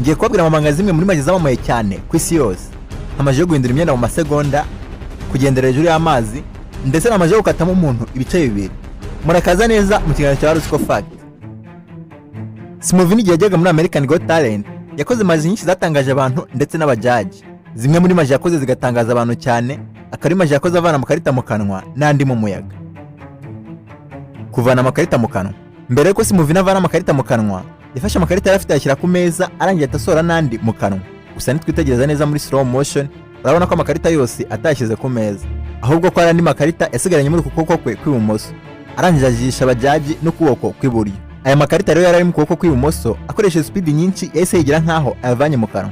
ngiye kubabwira amabanga zimwe muri maji zamamaye cyane ku isi yose. Amaji yo guhindura imyenda mu masegonda, kugendera hejuru y'amazi, ndetse n'amaji yo gukatamo umuntu ibice bibiri. Murakaza neza mu kiganiro cya Rusiko Fact. Simovini igihe yajyaga muri American Got Talent yakoze maji nyinshi zatangaje abantu ndetse n'abajaji. Zimwe muri maji yakoze zigatangaza abantu cyane, akari maji yakoze avana amakarita mu kanwa n'andi mu muyaga. Kuvana amakarita mu kanwa. Mbere yuko Simovini avana amakarita mu kanwa, yafashe amakarita yari afite ayashyira ku meza arangiye atasora n'andi mu kanwa. Gusa nitwitegereza neza muri slow motion, urabona ko amakarita yose atashyize ku meza, ahubwo ko ari andi makarita yasigaranye muri ukuboko kwe kw'ibumoso. Arangije ajisha abajaji n'ukuboko kw'iburyo. Aya makarita rero yari ari mu kuboko kw'ibumoso, akoresheje speed nyinshi yahise yigira nkaho ayavanye mu kanwa.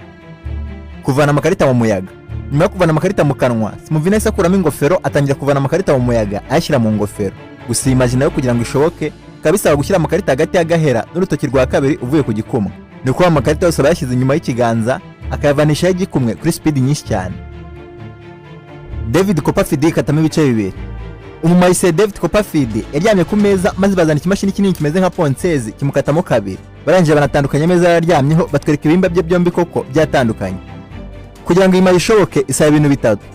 Kuvana amakarita mu muyaga. Nyuma yo kuvana amakarita mu kanwa, Simovini yahise akuramo ingofero atangira kuvana amakarita mu muyaga ayashyira mu ngofero. Gusa imagine yo kugira ngo ishoboke, kabisa gushyira amakarita hagati y'agahera n'urutoki rwa kabiri uvuye ku gikumwe. Ni uko amakarita yose bayashyize inyuma y'ikiganza, akayavanishaho igikumwe kuri speed nyinshi cyane. David Copperfield katamo ibice bibiri. Umumayise David Copperfield yaryamye ku meza maze bazana ikimashini kinini kimeze nka ponsezi kimukatamo kabiri. Barangije banatandukanya ameza yaryamyeho batwereka ibimba bye byombi koko byatandukanye. Kugira ngo imaji ishoboke isaba ibintu bitatu.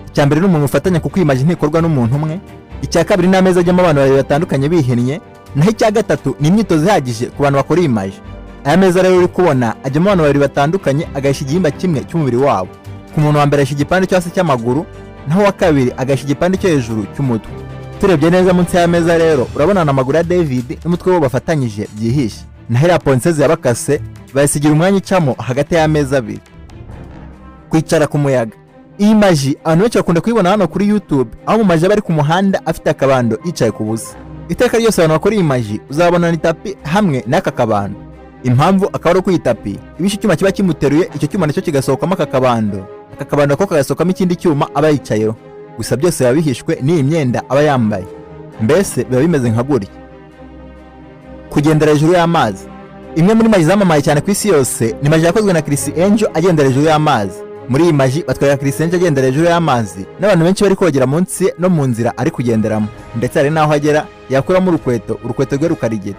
Icya mbere ni umuntu ufatanya kuko imaji ntikorwa n'umuntu umwe. Icya kabiri ni ameza ajyamo abantu babiri batandukanye bihinnye. Naho icya gatatu ni imyitozo ihagije ku bantu bakora imaji. Aya meza rero uri kubona ajyamo abantu babiri batandukanye agahisha igihimba kimwe cy'umubiri wabo. Ku muntu wa mbere ahisha igipande cyo hasi cy'amaguru, naho wa kabiri agashyira igipande cyo hejuru cy'umutwe. Turebye neza munsi y'ameza rero urabona amaguru ya David n'umutwe we bafatanyije byihishe. Naho ya ponseze yabakase bayisigira umwanya icamo hagati y'ameza abiri. Kwicara ku muyaga. Iyi maji abantu benshi bakunda kuyibona hano kuri YouTube, aho mu maji bari ku muhanda afite akabando yicaye ku busa. Iteka ryose abantu bakora iyi maji uzabona ni tapi hamwe n'aka kabando. Impamvu akaba ari kwitapi ibishe icyuma kiba kimuteruye, icyo cyuma nacyo kigasohokamo aka kabando. Aka kabando ko kagasohokamo ikindi cyuma aba yicayeho. Gusa byose biba bihishwe n'iyi myenda aba yambaye. Mbese biba bimeze nka gutya. Kugendera hejuru y'amazi. Imwe muri maji zamamaye cyane ku isi yose ni maji yakozwe na Chris Angel agendera hejuru y'amazi. Muri iyi maji batwereka Chris Angel agendera hejuru y'amazi n'abantu benshi bari kogera munsi no mu nzira ari kugenderamo, ndetse hari naho agera yakuramo urukweto rwe rukarigera.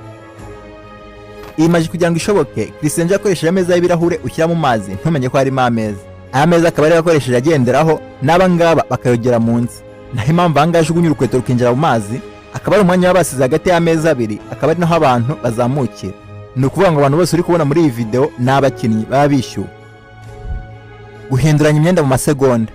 Iyi maji kugira ngo ishoboke, Chris Angel akoresheje ameza y'ibirahure ushyira mu mazi ntumenye ko harimo ameza. Aya meza akaba ari akoresheje agenderaho n'abangaba bakayogera munsi. Naho impamvu anga ajugunya urukweto rukinjira mu mazi, akaba ari umwanya wabasize hagati y'ameza abiri, akaba ari naho abantu bazamukira. Ni ukuvuga ngo abantu bose uri kubona muri iyi video ni abakinnyi baba bishyuwe. Guhinduranya imyenda mu masegonda.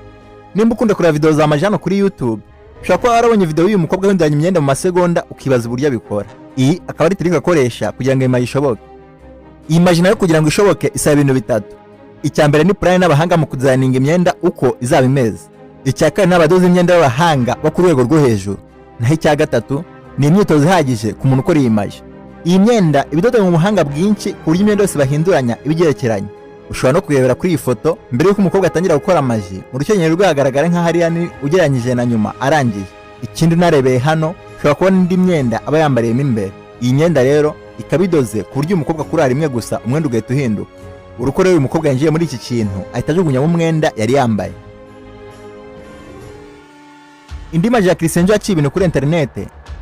Nimba ukunda kureba video za maji hano kuri YouTube, ushobora kuba warabonye video y'uyu mukobwa uhinduranya imyenda mu masegonda ukibaza uburyo abikora. Iyi akaba ari trick akoresha kugira ngo imaji ishoboke. Iyi maji nayo kugira ngo ishoboke isaba ibintu bitatu. Icya mbere ni plan n'abahanga mu kuzaninga imyenda uko izaba imeze. Icya kabiri n'abadozi imyenda b'abahanga bo ku rwego rwo hejuru. Naho icya gatatu ni imyitozo ihagije ku muntu ukora iyi maji. Iyi myenda ibidodo mu buhanga bwinshi ku buryo imyenda yose bahinduranya ibigerekeranye. Ushobora no kurebera kuri iyi foto mbere y'uko umukobwa atangira gukora maji, mu rukenyero rwagaragara nka hariya ni ugereranyije na nyuma arangiye. Ikindi narebeye hano ushobora kubona indi myenda aba yambariyemo imbere. Iyi myenda rero ikaba idoze ku buryo umukobwa kurara rimwe gusa umwenda ugahita uhinduka. Uruko rero uyu mukobwa yinjiye muri iki kintu ahita ajugunyamo umwenda yari yambaye. Indi maji ya Chris Angel yaciye ibintu kuri internet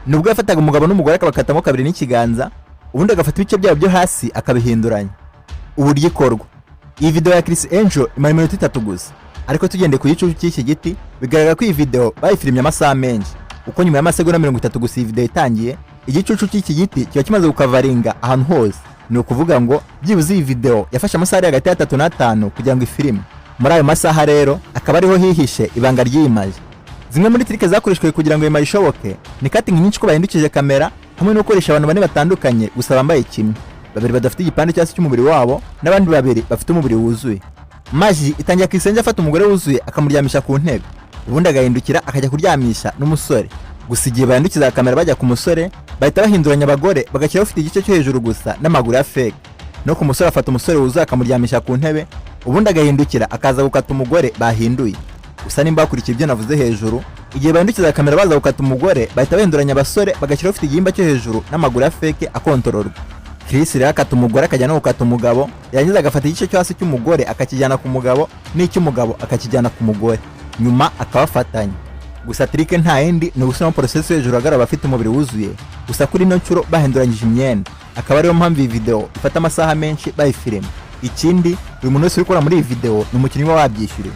nubwo yafataga umugabo n'umugore akabakatamo kabiri n'ikiganza, ubundi agafata ibice byabo byo hasi akabihinduranya. Uburyo ikorwa. Iyi video ya Chris Angel imara iminota 3 gusa, ariko tugende ku gicucu cy'iki giti bigaragara ko iyi video bayifirimye amasaha menshi, uko nyuma y'amasegonda 30 gusa iyi video itangiye, igicucu cy'iki giti kiba kimaze gukavaringa ahantu hose. Ni ukuvuga ngo byibuze iyi video yafashe amasaha ari hagati ya 3 na 5 kugira ngo ifilime. Muri ayo masaha rero akaba ariho hihishe ibanga ry'iyi maji. Zimwe muri trike zakoreshwe kugira ngo imaji ishoboke ni cutting nyinshi ko bahindukije kamera, hamwe no gukoresha abantu bane batandukanye gusa bambaye kimwe, babiri badafite igipande cyose cy'umubiri wabo n'abandi babiri bafite umubiri wuzuye. Maji itangira Chris Angel afata umugore wuzuye akamuryamisha ku ntebe, ubundi agahindukira akajya kuryamisha n'umusore. Gusa igihe bahindukiza kamera bajya ku musore bahita bahinduranya abagore bagashyiraho ufite igice cyo hejuru gusa n'amaguru ya fake. No ku musore afata umusore wuzuye akamuryamisha ku ntebe, ubundi agahindukira akaza gukata umugore bahinduye. Gusa nimba bakurikira ibyo navuze hejuru, igihe bahindukiza kamera baza gukata umugore bahita bahinduranya abasore bagashyiraho ufite igihimba cyo hejuru n'amaguru ya fake akontororwa. Chris rero akata umugore akajya no gukata umugabo, yarangiza agafata igice cyo hasi cy'umugore akakijyana ku mugabo n'icy'umugabo akakijyana ku mugore, nyuma akabafatanya. Gusa trike nta yindi ni gushyiramo process hejuru agaraba afite umubiri wuzuye, gusa kuri ino nshuro bahinduranyije imyenda. Akaba ariyo mpamvu iyi video ifata amasaha menshi bayifilime. ikindi buri muntu wese uri gukora muri iyi video ni umukinnyi uba wabyishyuriwe.